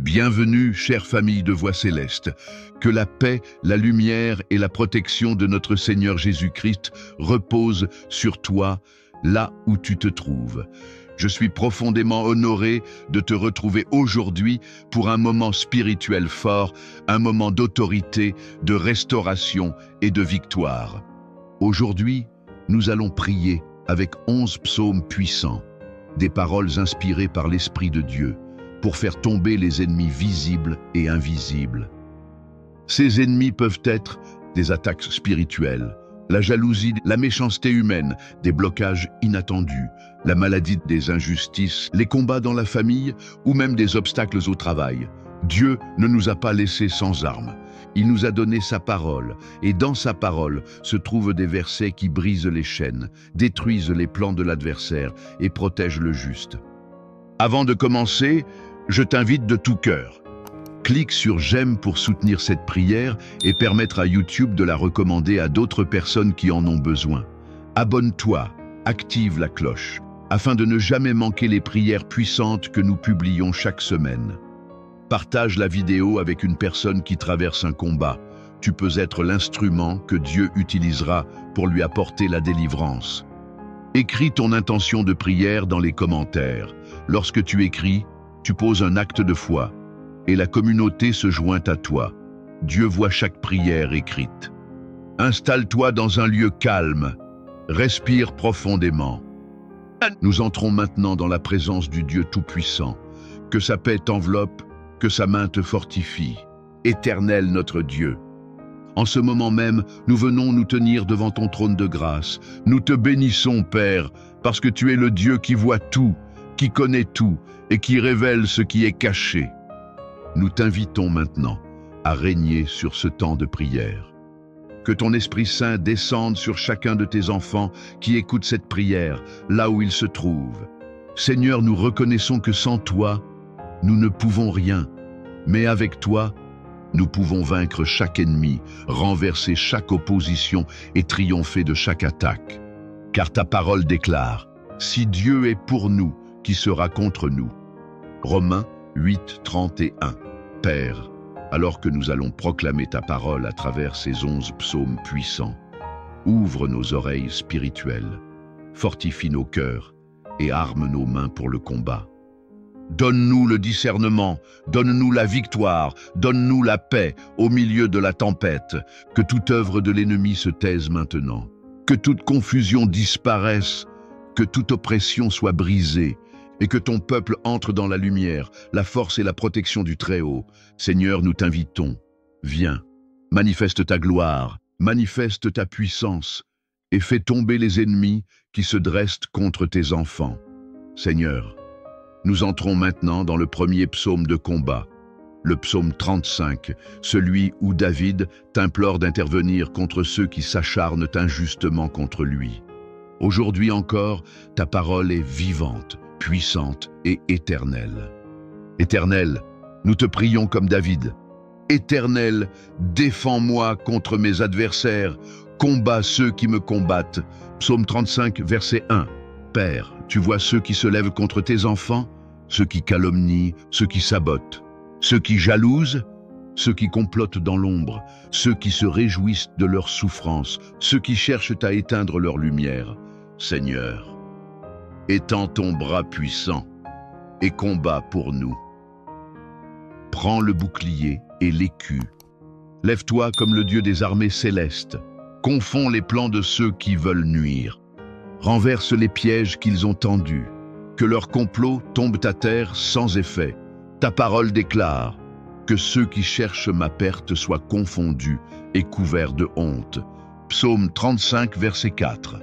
Bienvenue, chère famille de Voix Céleste. Que la paix, la lumière et la protection de notre Seigneur Jésus-Christ reposent sur toi, là où tu te trouves. Je suis profondément honoré de te retrouver aujourd'hui pour un moment spirituel fort, un moment d'autorité, de restauration et de victoire. Aujourd'hui, nous allons prier avec 11 psaumes puissants, des paroles inspirées par l'Esprit de Dieu, pour faire tomber les ennemis visibles et invisibles. Ces ennemis peuvent être des attaques spirituelles, la jalousie, la méchanceté humaine, des blocages inattendus, la maladie, des injustices, les combats dans la famille ou même des obstacles au travail. Dieu ne nous a pas laissés sans armes. Il nous a donné sa parole, et dans sa parole se trouvent des versets qui brisent les chaînes, détruisent les plans de l'adversaire et protègent le juste. Avant de commencer, je t'invite de tout cœur. Clique sur j'aime pour soutenir cette prière et permettre à YouTube de la recommander à d'autres personnes qui en ont besoin. Abonne-toi, active la cloche, afin de ne jamais manquer les prières puissantes que nous publions chaque semaine. Partage la vidéo avec une personne qui traverse un combat. Tu peux être l'instrument que Dieu utilisera pour lui apporter la délivrance. Écris ton intention de prière dans les commentaires. Lorsque tu écris, tu poses un acte de foi, et la communauté se joint à toi. Dieu voit chaque prière écrite. Installe-toi dans un lieu calme, respire profondément. Nous entrons maintenant dans la présence du Dieu Tout-Puissant. Que sa paix t'enveloppe, que sa main te fortifie. Éternel notre Dieu. En ce moment même, nous venons nous tenir devant ton trône de grâce. Nous te bénissons, Père, parce que tu es le Dieu qui voit tout, qui connaît tout et qui révèle ce qui est caché. Nous t'invitons maintenant à régner sur ce temps de prière. Que ton Esprit Saint descende sur chacun de tes enfants qui écoutent cette prière, là où ils se trouvent. Seigneur, nous reconnaissons que sans toi, nous ne pouvons rien, mais avec toi, nous pouvons vaincre chaque ennemi, renverser chaque opposition et triompher de chaque attaque. Car ta parole déclare, si Dieu est pour nous, qui sera contre nous. Romains 8, 31. Père, alors que nous allons proclamer ta parole à travers ces 11 psaumes puissants, ouvre nos oreilles spirituelles, fortifie nos cœurs et arme nos mains pour le combat. Donne-nous le discernement, donne-nous la victoire, donne-nous la paix au milieu de la tempête, que toute œuvre de l'ennemi se taise maintenant, que toute confusion disparaisse, que toute oppression soit brisée, et que ton peuple entre dans la lumière, la force et la protection du Très-Haut. Seigneur, nous t'invitons. Viens, manifeste ta gloire, manifeste ta puissance, et fais tomber les ennemis qui se dressent contre tes enfants. Seigneur, nous entrons maintenant dans le premier psaume de combat, le psaume 35, celui où David t'implore d'intervenir contre ceux qui s'acharnent injustement contre lui. Aujourd'hui encore, ta parole est vivante, puissante et éternelle. Éternel, nous te prions comme David. Éternel, défends-moi contre mes adversaires, combats ceux qui me combattent. Psaume 35, verset 1. Père, tu vois ceux qui se lèvent contre tes enfants, ceux qui calomnient, ceux qui sabotent, ceux qui jalousent, ceux qui complotent dans l'ombre, ceux qui se réjouissent de leur souffrance, ceux qui cherchent à éteindre leur lumière. Seigneur, étends ton bras puissant et combat pour nous. Prends le bouclier et l'écu. Lève-toi comme le Dieu des armées célestes. Confonds les plans de ceux qui veulent nuire. Renverse les pièges qu'ils ont tendus. Que leurs complots tombent à terre sans effet. Ta parole déclare que ceux qui cherchent ma perte soient confondus et couverts de honte. Psaume 35, verset 4.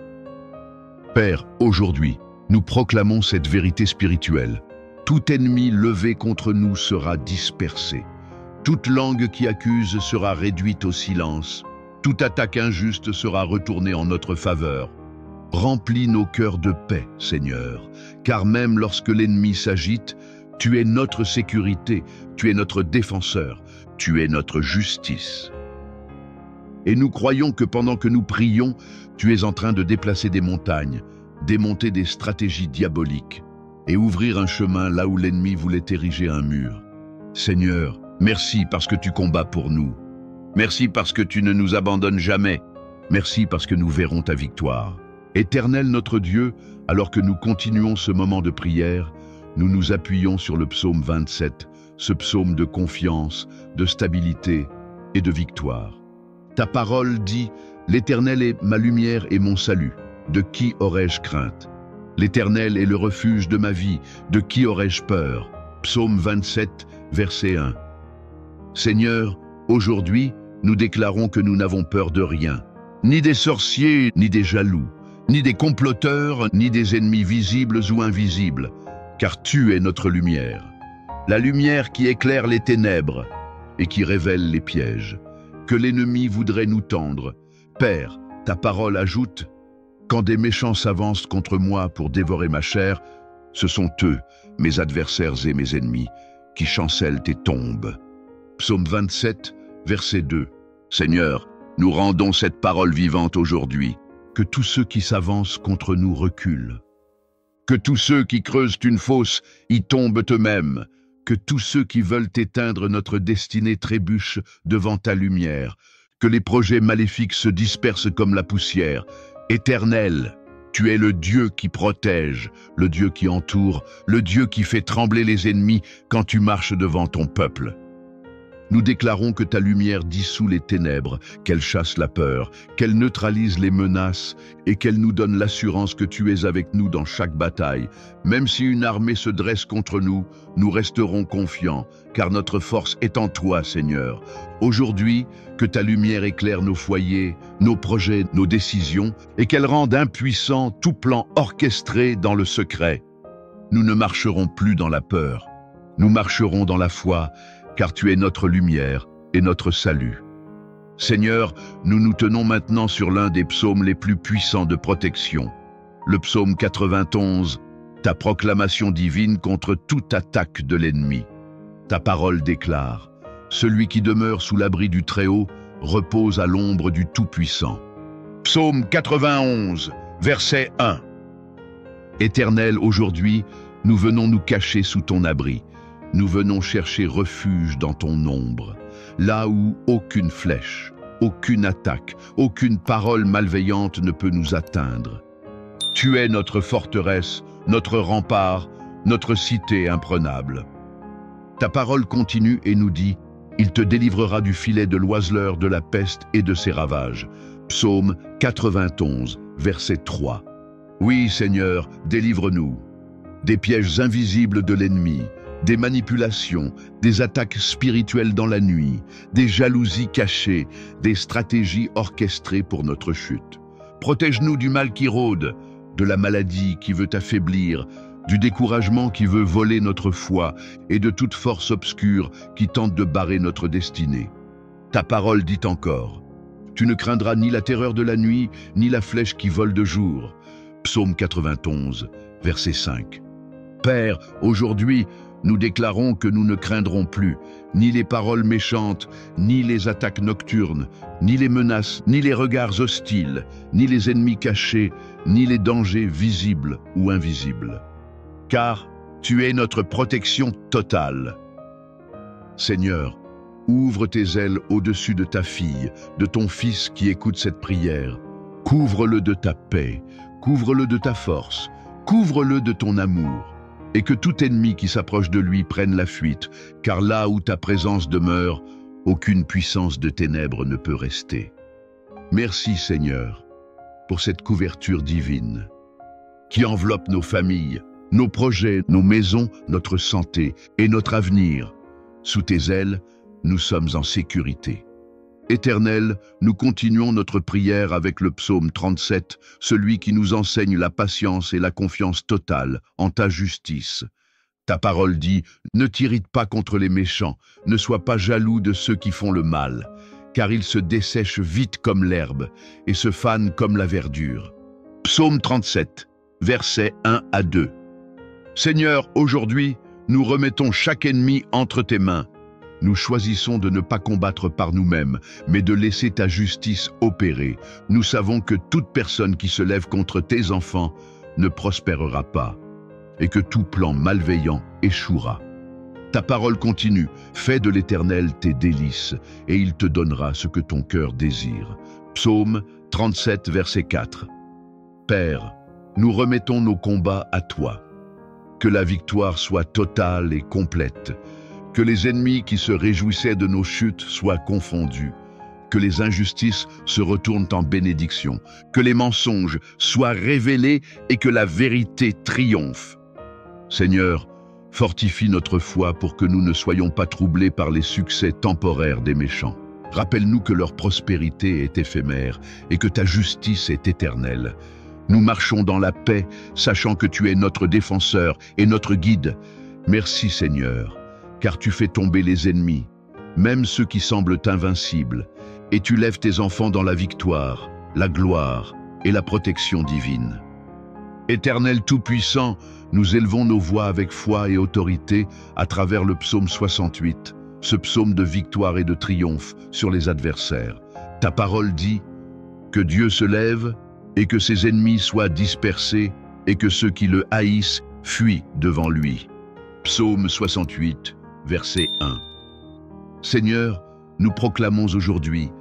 Père, aujourd'hui, nous proclamons cette vérité spirituelle. Tout ennemi levé contre nous sera dispersé. Toute langue qui accuse sera réduite au silence. Toute attaque injuste sera retournée en notre faveur. Remplis nos cœurs de paix, Seigneur, car même lorsque l'ennemi s'agite, tu es notre sécurité, tu es notre défenseur, tu es notre justice. Et nous croyons que pendant que nous prions, tu es en train de déplacer des montagnes, démonter des stratégies diaboliques et ouvrir un chemin là où l'ennemi voulait ériger un mur. Seigneur, merci parce que tu combats pour nous. Merci parce que tu ne nous abandonnes jamais. Merci parce que nous verrons ta victoire. Éternel notre Dieu, alors que nous continuons ce moment de prière, nous nous appuyons sur le psaume 27, ce psaume de confiance, de stabilité et de victoire. Ta parole dit « L'Éternel est ma lumière et mon salut. De qui aurais-je crainte? L'Éternel est le refuge de ma vie. De qui aurais-je peur ?» Psaume 27, verset 1. Seigneur, aujourd'hui, nous déclarons que nous n'avons peur de rien, ni des sorciers, ni des jaloux, ni des comploteurs, ni des ennemis visibles ou invisibles, car tu es notre lumière. La lumière qui éclaire les ténèbres et qui révèle les pièges que l'ennemi voudrait nous tendre. Père, ta parole ajoute « Quand des méchants s'avancent contre moi pour dévorer ma chair, ce sont eux, mes adversaires et mes ennemis, qui chancellent et tombent. » Psaume 27, verset 2. Seigneur, nous rendons cette parole vivante aujourd'hui. Que tous ceux qui s'avancent contre nous reculent. Que tous ceux qui creusent une fosse y tombent eux-mêmes. Que tous ceux qui veulent éteindre notre destinée trébuchent devant ta lumière. Que les projets maléfiques se dispersent comme la poussière. Éternel, tu es le Dieu qui protège, le Dieu qui entoure, le Dieu qui fait trembler les ennemis quand tu marches devant ton peuple. Nous déclarons que ta lumière dissout les ténèbres, qu'elle chasse la peur, qu'elle neutralise les menaces et qu'elle nous donne l'assurance que tu es avec nous dans chaque bataille. Même si une armée se dresse contre nous, nous resterons confiants, car notre force est en toi, Seigneur. Aujourd'hui, que ta lumière éclaire nos foyers, nos projets, nos décisions, et qu'elle rende impuissant tout plan orchestré dans le secret. Nous ne marcherons plus dans la peur, nous marcherons dans la foi, car tu es notre lumière et notre salut. Seigneur, nous nous tenons maintenant sur l'un des psaumes les plus puissants de protection. Le psaume 91, ta proclamation divine contre toute attaque de l'ennemi. Ta parole déclare, celui qui demeure sous l'abri du Très-Haut repose à l'ombre du Tout-Puissant. Psaume 91, verset 1. Éternel, aujourd'hui, nous venons nous cacher sous ton abri. Nous venons chercher refuge dans ton ombre, là où aucune flèche, aucune attaque, aucune parole malveillante ne peut nous atteindre. Tu es notre forteresse, notre rempart, notre cité imprenable. Ta parole continue et nous dit « Il te délivrera du filet de l'oiseleur, de la peste et de ses ravages. » Psaume 91, verset 3. Oui, Seigneur, délivre-nous des pièges invisibles de l'ennemi, des manipulations, des attaques spirituelles dans la nuit, des jalousies cachées, des stratégies orchestrées pour notre chute. Protège-nous du mal qui rôde, de la maladie qui veut affaiblir, du découragement qui veut voler notre foi et de toute force obscure qui tente de barrer notre destinée. Ta parole dit encore, « Tu ne craindras ni la terreur de la nuit, ni la flèche qui vole de jour. » Psaume 91, verset 5. Père, aujourd'hui, nous déclarons que nous ne craindrons plus ni les paroles méchantes, ni les attaques nocturnes, ni les menaces, ni les regards hostiles, ni les ennemis cachés, ni les dangers visibles ou invisibles. Car tu es notre protection totale. Seigneur, ouvre tes ailes au-dessus de ta fille, de ton fils qui écoute cette prière. Couvre-le de ta paix, couvre-le de ta force, couvre-le de ton amour. Et que tout ennemi qui s'approche de lui prenne la fuite, car là où ta présence demeure, aucune puissance de ténèbres ne peut rester. Merci Seigneur, pour cette couverture divine, qui enveloppe nos familles, nos projets, nos maisons, notre santé et notre avenir. Sous tes ailes, nous sommes en sécurité. Éternel, nous continuons notre prière avec le psaume 37, celui qui nous enseigne la patience et la confiance totale en ta justice. Ta parole dit, ne t'irrite pas contre les méchants, ne sois pas jaloux de ceux qui font le mal, car ils se dessèchent vite comme l'herbe et se fanent comme la verdure. Psaume 37, versets 1 à 2. Seigneur, aujourd'hui, nous remettons chaque ennemi entre tes mains. Nous choisissons de ne pas combattre par nous-mêmes, mais de laisser ta justice opérer. Nous savons que toute personne qui se lève contre tes enfants ne prospérera pas, et que tout plan malveillant échouera. Ta parole continue, fais de l'Éternel tes délices, et il te donnera ce que ton cœur désire. Psaume 37, verset 4. Père, nous remettons nos combats à toi. Que la victoire soit totale et complète, que les ennemis qui se réjouissaient de nos chutes soient confondus, que les injustices se retournent en bénédiction, que les mensonges soient révélés et que la vérité triomphe. Seigneur, fortifie notre foi pour que nous ne soyons pas troublés par les succès temporaires des méchants. Rappelle-nous que leur prospérité est éphémère et que ta justice est éternelle. Nous marchons dans la paix, sachant que tu es notre défenseur et notre guide. Merci Seigneur, car tu fais tomber les ennemis, même ceux qui semblent invincibles, et tu lèves tes enfants dans la victoire, la gloire et la protection divine. Éternel Tout-Puissant, nous élevons nos voix avec foi et autorité à travers le psaume 68, ce psaume de victoire et de triomphe sur les adversaires. Ta parole dit que Dieu se lève et que ses ennemis soient dispersés et que ceux qui le haïssent fuient devant lui. Psaume 68, verset 1. Seigneur, nous proclamons aujourd'hui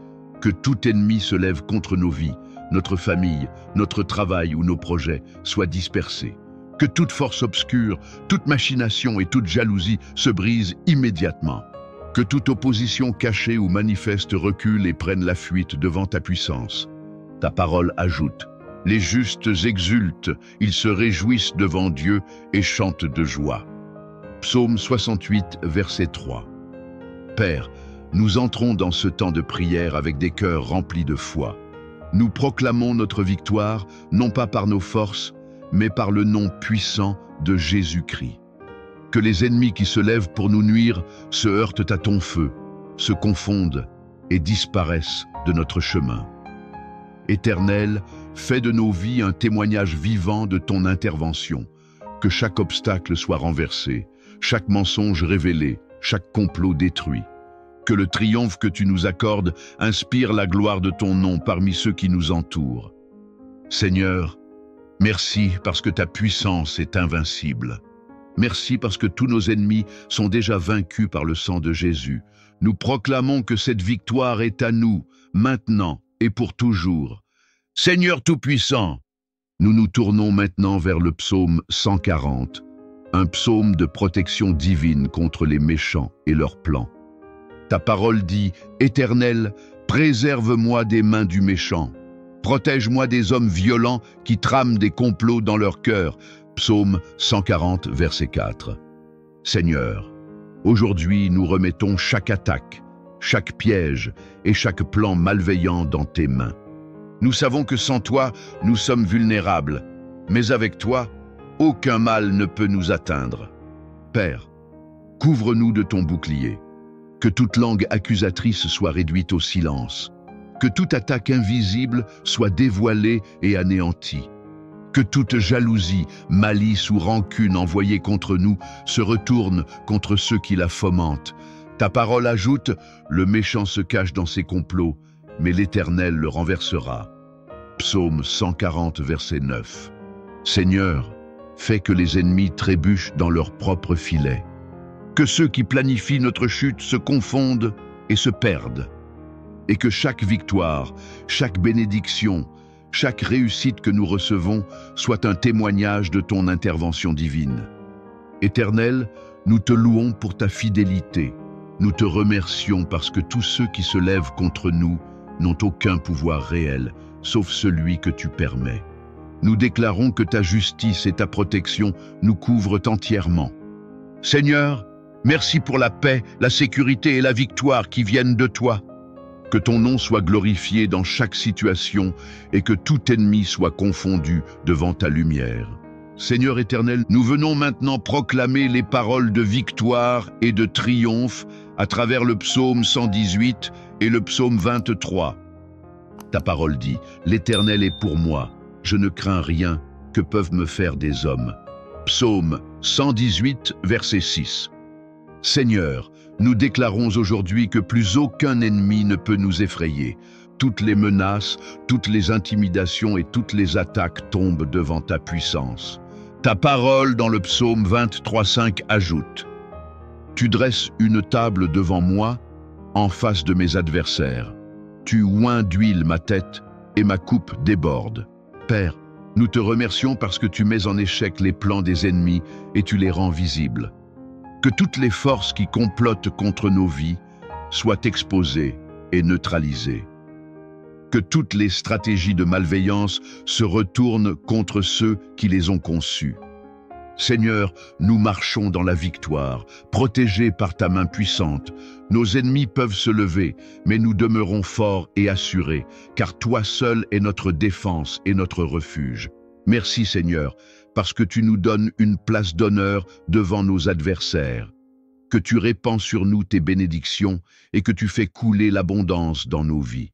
que tout ennemi se lève contre nos vies, notre famille, notre travail ou nos projets soient dispersés. Que toute force obscure, toute machination et toute jalousie se brisent immédiatement. Que toute opposition cachée ou manifeste recule et prenne la fuite devant ta puissance. Ta parole ajoute, les justes exultent, ils se réjouissent devant Dieu et chantent de joie. Psaume 68, verset 3. Père, nous entrons dans ce temps de prière avec des cœurs remplis de foi. Nous proclamons notre victoire, non pas par nos forces, mais par le nom puissant de Jésus-Christ. Que les ennemis qui se lèvent pour nous nuire se heurtent à ton feu, se confondent et disparaissent de notre chemin. Éternel, fais de nos vies un témoignage vivant de ton intervention. Que chaque obstacle soit renversé, chaque mensonge révélé, chaque complot détruit. Que le triomphe que tu nous accordes inspire la gloire de ton nom parmi ceux qui nous entourent. Seigneur, merci parce que ta puissance est invincible. Merci parce que tous nos ennemis sont déjà vaincus par le sang de Jésus. Nous proclamons que cette victoire est à nous, maintenant et pour toujours. Seigneur Tout-Puissant, nous nous tournons maintenant vers le psaume 140, un psaume de protection divine contre les méchants et leurs plans. Ta parole dit, Éternel, préserve-moi des mains du méchant. Protège-moi des hommes violents qui trament des complots dans leur cœur. Psaume 140, verset 4. Seigneur, aujourd'hui nous remettons chaque attaque, chaque piège et chaque plan malveillant dans tes mains. Nous savons que sans toi, nous sommes vulnérables, mais avec toi, aucun mal ne peut nous atteindre. Père, couvre-nous de ton bouclier. Que toute langue accusatrice soit réduite au silence. Que toute attaque invisible soit dévoilée et anéantie. Que toute jalousie, malice ou rancune envoyée contre nous se retourne contre ceux qui la fomentent. Ta parole ajoute, le méchant se cache dans ses complots, mais l'Éternel le renversera. Psaume 140, verset 9. Seigneur, fais que les ennemis trébuchent dans leurs propres filets. Que ceux qui planifient notre chute se confondent et se perdent. Et que chaque victoire, chaque bénédiction, chaque réussite que nous recevons soit un témoignage de ton intervention divine. Éternel, nous te louons pour ta fidélité. Nous te remercions parce que tous ceux qui se lèvent contre nous n'ont aucun pouvoir réel, sauf celui que tu permets. Nous déclarons que ta justice et ta protection nous couvrent entièrement. Seigneur, merci pour la paix, la sécurité et la victoire qui viennent de toi. Que ton nom soit glorifié dans chaque situation et que tout ennemi soit confondu devant ta lumière. Seigneur éternel, nous venons maintenant proclamer les paroles de victoire et de triomphe à travers le psaume 118 et le psaume 23. Ta parole dit, « L'Éternel est pour moi, je ne crains rien que peuvent me faire des hommes. » Psaume 118, verset 6. Seigneur, nous déclarons aujourd'hui que plus aucun ennemi ne peut nous effrayer. Toutes les menaces, toutes les intimidations et toutes les attaques tombent devant ta puissance. Ta parole dans le psaume 23,5 ajoute, « Tu dresses une table devant moi, en face de mes adversaires. Tu oins d'huile ma tête et ma coupe déborde. Père, nous te remercions parce que tu mets en échec les plans des ennemis et tu les rends visibles. Que toutes les forces qui complotent contre nos vies soient exposées et neutralisées. Que toutes les stratégies de malveillance se retournent contre ceux qui les ont conçues. Seigneur, nous marchons dans la victoire, protégés par ta main puissante. Nos ennemis peuvent se lever, mais nous demeurons forts et assurés, car toi seul es notre défense et notre refuge. Merci Seigneur, parce que tu nous donnes une place d'honneur devant nos adversaires, que tu répands sur nous tes bénédictions et que tu fais couler l'abondance dans nos vies.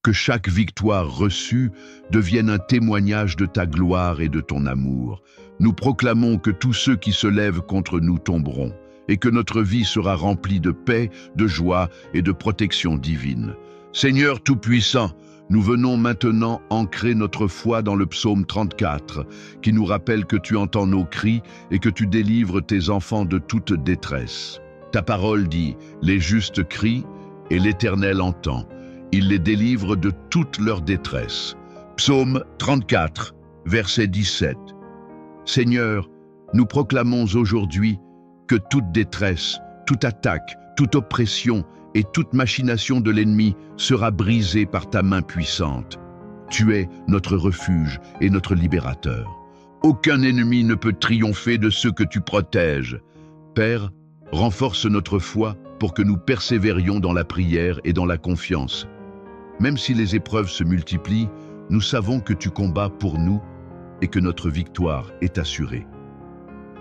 Que chaque victoire reçue devienne un témoignage de ta gloire et de ton amour. Nous proclamons que tous ceux qui se lèvent contre nous tomberont et que notre vie sera remplie de paix, de joie et de protection divine. Seigneur Tout-Puissant, nous venons maintenant ancrer notre foi dans le psaume 34, qui nous rappelle que tu entends nos cris et que tu délivres tes enfants de toute détresse. Ta parole dit « Les justes crient et l'Éternel entend. Il les délivre de toute leur détresse. » Psaume 34, verset 17. Seigneur, nous proclamons aujourd'hui que toute détresse, toute attaque, toute oppression et toute machination de l'ennemi sera brisée par ta main puissante. Tu es notre refuge et notre libérateur. Aucun ennemi ne peut triompher de ceux que tu protèges. Père, renforce notre foi pour que nous persévérions dans la prière et dans la confiance. Même si les épreuves se multiplient, nous savons que tu combats pour nous et que notre victoire est assurée.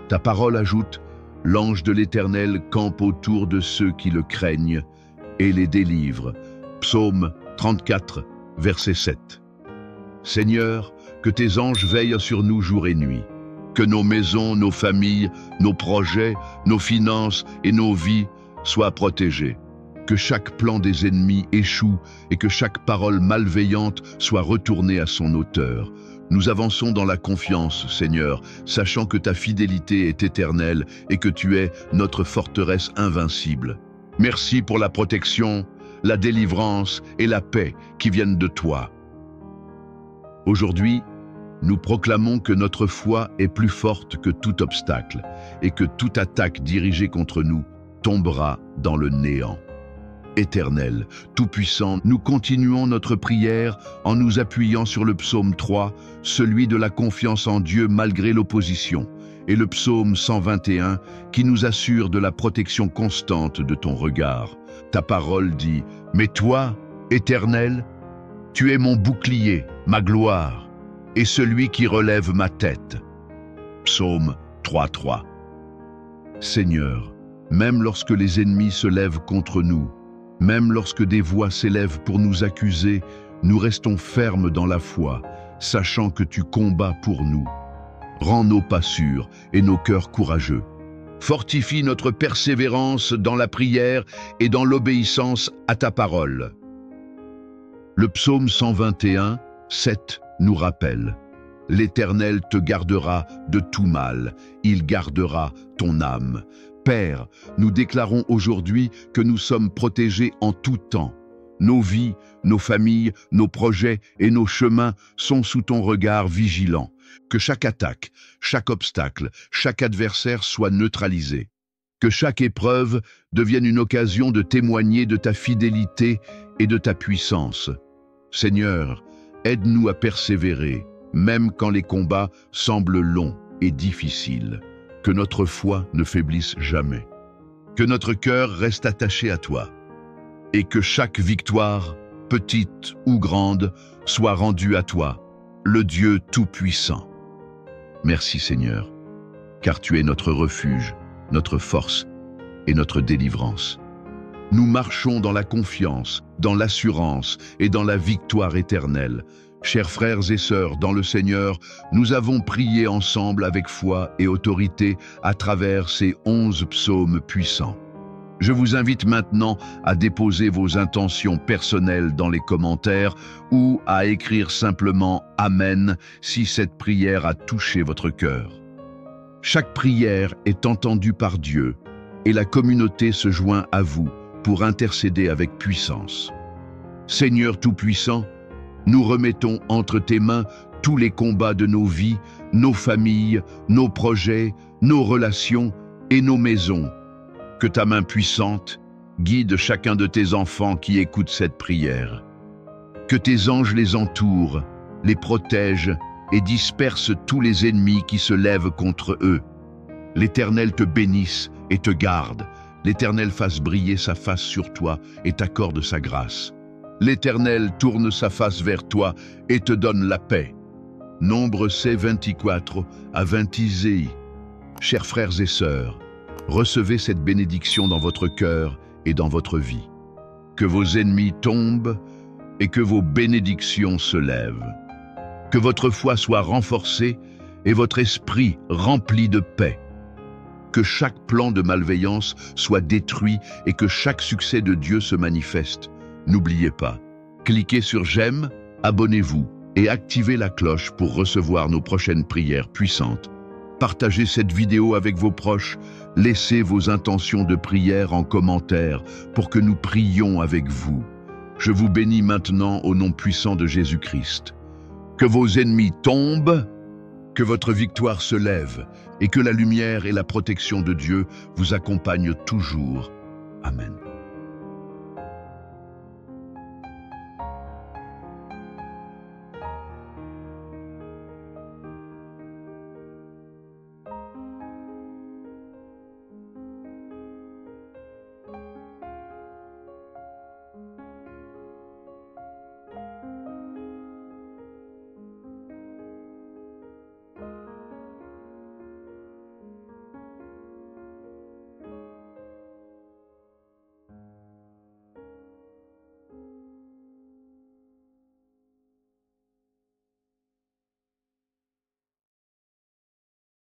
Ta parole ajoute « L'ange de l'Éternel campe autour de ceux qui le craignent et les délivre. » Psaume 34, verset 7. Seigneur, que tes anges veillent sur nous jour et nuit. Que nos maisons, nos familles, nos projets, nos finances et nos vies soient protégés. Que chaque plan des ennemis échoue et que chaque parole malveillante soit retournée à son auteur. Nous avançons dans la confiance, Seigneur, sachant que ta fidélité est éternelle et que tu es notre forteresse invincible. Merci pour la protection, la délivrance et la paix qui viennent de toi. Aujourd'hui, nous proclamons que notre foi est plus forte que tout obstacle et que toute attaque dirigée contre nous tombera dans le néant. Éternel, Tout-Puissant, nous continuons notre prière en nous appuyant sur le psaume 3, celui de la confiance en Dieu malgré l'opposition, et le psaume 121 qui nous assure de la protection constante de ton regard. Ta parole dit « Mais toi, Éternel, tu es mon bouclier, ma gloire, et celui qui relève ma tête. » Psaume 3.3. Seigneur, même lorsque les ennemis se lèvent contre nous, même lorsque des voix s'élèvent pour nous accuser, nous restons fermes dans la foi, sachant que tu combats pour nous. Rends nos pas sûrs et nos cœurs courageux. Fortifie notre persévérance dans la prière et dans l'obéissance à ta parole. Le psaume 121, 7 nous rappelle « L'Éternel te gardera de tout mal, il gardera ton âme. » Père, nous déclarons aujourd'hui que nous sommes protégés en tout temps. Nos vies, nos familles, nos projets et nos chemins sont sous ton regard vigilant. Que chaque attaque, chaque obstacle, chaque adversaire soit neutralisé. Que chaque épreuve devienne une occasion de témoigner de ta fidélité et de ta puissance. Seigneur, aide-nous à persévérer, même quand les combats semblent longs et difficiles. Que notre foi ne faiblisse jamais. Que notre cœur reste attaché à toi. Et que chaque victoire, petite ou grande, soit rendue à toi, le Dieu Tout-Puissant. Merci Seigneur, car tu es notre refuge, notre force et notre délivrance. Nous marchons dans la confiance, dans l'assurance et dans la victoire éternelle. Chers frères et sœurs, dans le Seigneur, nous avons prié ensemble avec foi et autorité à travers ces 11 psaumes puissants. Je vous invite maintenant à déposer vos intentions personnelles dans les commentaires ou à écrire simplement « Amen » si cette prière a touché votre cœur. Chaque prière est entendue par Dieu et la communauté se joint à vous pour intercéder avec puissance. Seigneur Tout-Puissant, nous remettons entre tes mains tous les combats de nos vies, nos familles, nos projets, nos relations et nos maisons. Que ta main puissante guide chacun de tes enfants qui écoutent cette prière. Que tes anges les entourent, les protègent et dispersent tous les ennemis qui se lèvent contre eux. L'Éternel te bénisse et te garde. L'Éternel fasse briller sa face sur toi et t'accorde sa grâce. L'Éternel tourne sa face vers toi et te donne la paix. Nombre C24 à 20. Chers frères et sœurs, recevez cette bénédiction dans votre cœur et dans votre vie. Que vos ennemis tombent et que vos bénédictions se lèvent. Que votre foi soit renforcée et votre esprit rempli de paix. Que chaque plan de malveillance soit détruit et que chaque succès de Dieu se manifeste. N'oubliez pas, cliquez sur j'aime, abonnez-vous et activez la cloche pour recevoir nos prochaines prières puissantes. Partagez cette vidéo avec vos proches, laissez vos intentions de prière en commentaire pour que nous prions avec vous. Je vous bénis maintenant au nom puissant de Jésus-Christ. Que vos ennemis tombent, que votre victoire se lève et que la lumière et la protection de Dieu vous accompagnent toujours. Amen.